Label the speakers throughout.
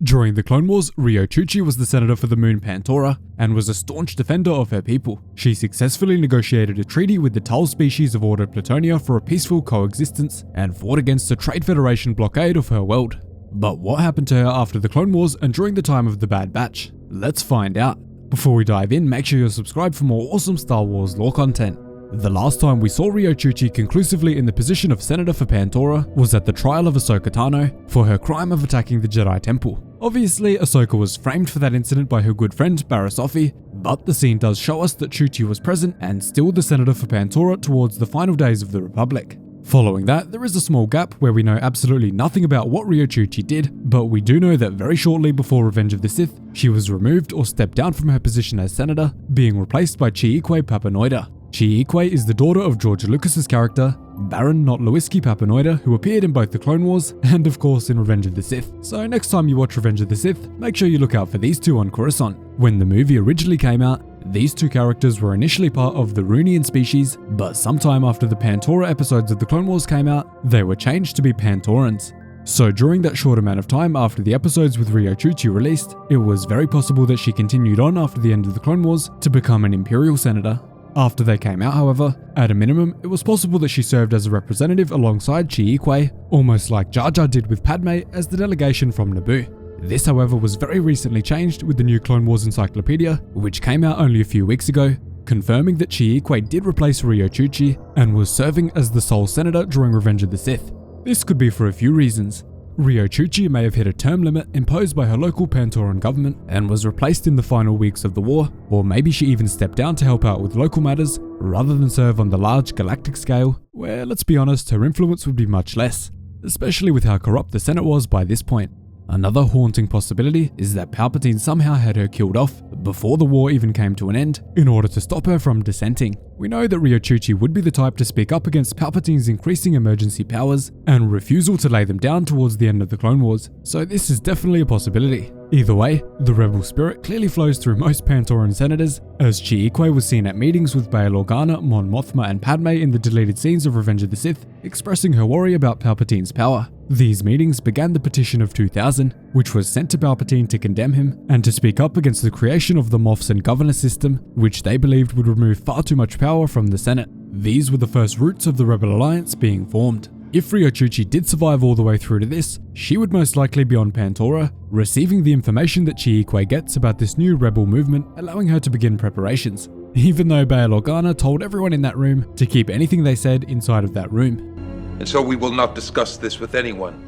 Speaker 1: During the Clone Wars, Riyo Chuchi was the senator for the moon Pantora and was a staunch defender of her people. She successfully negotiated a treaty with the Talz species of Orto Plutonia for a peaceful coexistence and fought against the Trade Federation blockade of her world. But what happened to her after the Clone Wars and during the time of the Bad Batch? Let's find out. Before we dive in, make sure you're subscribed for more awesome Star Wars lore content. The last time we saw Riyo Chuchi conclusively in the position of Senator for Pantora was at the trial of Ahsoka Tano for her crime of attacking the Jedi Temple. Obviously, Ahsoka was framed for that incident by her good friend Barriss Offee, but the scene does show us that Chuchi was present and still the Senator for Pantora towards the final days of the Republic. Following that, there is a small gap where we know absolutely nothing about what Riyo Chuchi did, but we do know that very shortly before Revenge of the Sith, she was removed or stepped down from her position as Senator, being replaced by Chi Eekway Papanoida. Chi Eekway is the daughter of George Lucas's character, Baron Notluwiski Papanoida, who appeared in both the Clone Wars and of course in Revenge of the Sith. So next time you watch Revenge of the Sith, make sure you look out for these two on Coruscant. When the movie originally came out, these two characters were initially part of the Runian species, but sometime after the Pantora episodes of the Clone Wars came out, they were changed to be Pantorans. So during that short amount of time after the episodes with Riyo Chuchi released, it was very possible that she continued on after the end of the Clone Wars to become an Imperial Senator. After they came out, however, at a minimum, it was possible that she served as a representative alongside Chi Eekway, almost like Jar Jar did with Padme as the delegation from Naboo. This, however, was very recently changed with the new Clone Wars Encyclopedia, which came out only a few weeks ago, confirming that Chi Eekway did replace Riyo Chuchi and was serving as the sole senator during Revenge of the Sith. This could be for a few reasons. Riyo Chuchi may have hit a term limit imposed by her local Pantoran government and was replaced in the final weeks of the war, or maybe she even stepped down to help out with local matters rather than serve on the large galactic scale, where, let's be honest, her influence would be much less, especially with how corrupt the Senate was by this point. Another haunting possibility is that Palpatine somehow had her killed off before the war even came to an end in order to stop her from dissenting. We know that Riyo Chuchi would be the type to speak up against Palpatine's increasing emergency powers and refusal to lay them down towards the end of the Clone Wars, so this is definitely a possibility. Either way, the rebel spirit clearly flows through most Pantoran senators, as Chi Eekway was seen at meetings with Bail Organa, Mon Mothma and Padme in the deleted scenes of Revenge of the Sith, expressing her worry about Palpatine's power. These meetings began the Petition of 2000, which was sent to Palpatine to condemn him and to speak up against the creation of the Moffs and Governor system, which they believed would remove far too much power from the Senate. These were the first roots of the Rebel Alliance being formed. If Riyo Chuchi did survive all the way through to this, she would most likely be on Pantora, receiving the information that Chi Eekway gets about this new rebel movement, allowing her to begin preparations, even though Bail Organa told everyone in that room to keep anything they said inside of that room.
Speaker 2: And so we will not discuss this with anyone,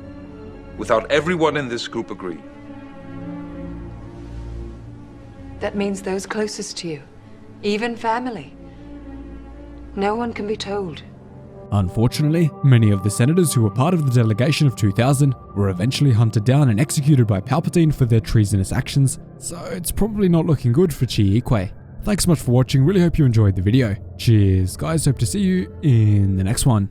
Speaker 2: without everyone in this group agreeing.
Speaker 3: That means those closest to you, even family. No one can be told.
Speaker 1: Unfortunately, many of the senators who were part of the delegation of 2000 were eventually hunted down and executed by Palpatine for their treasonous actions, so it's probably not looking good for Chi Eekway. Thanks so much for watching, really hope you enjoyed the video. Cheers guys, hope to see you in the next one.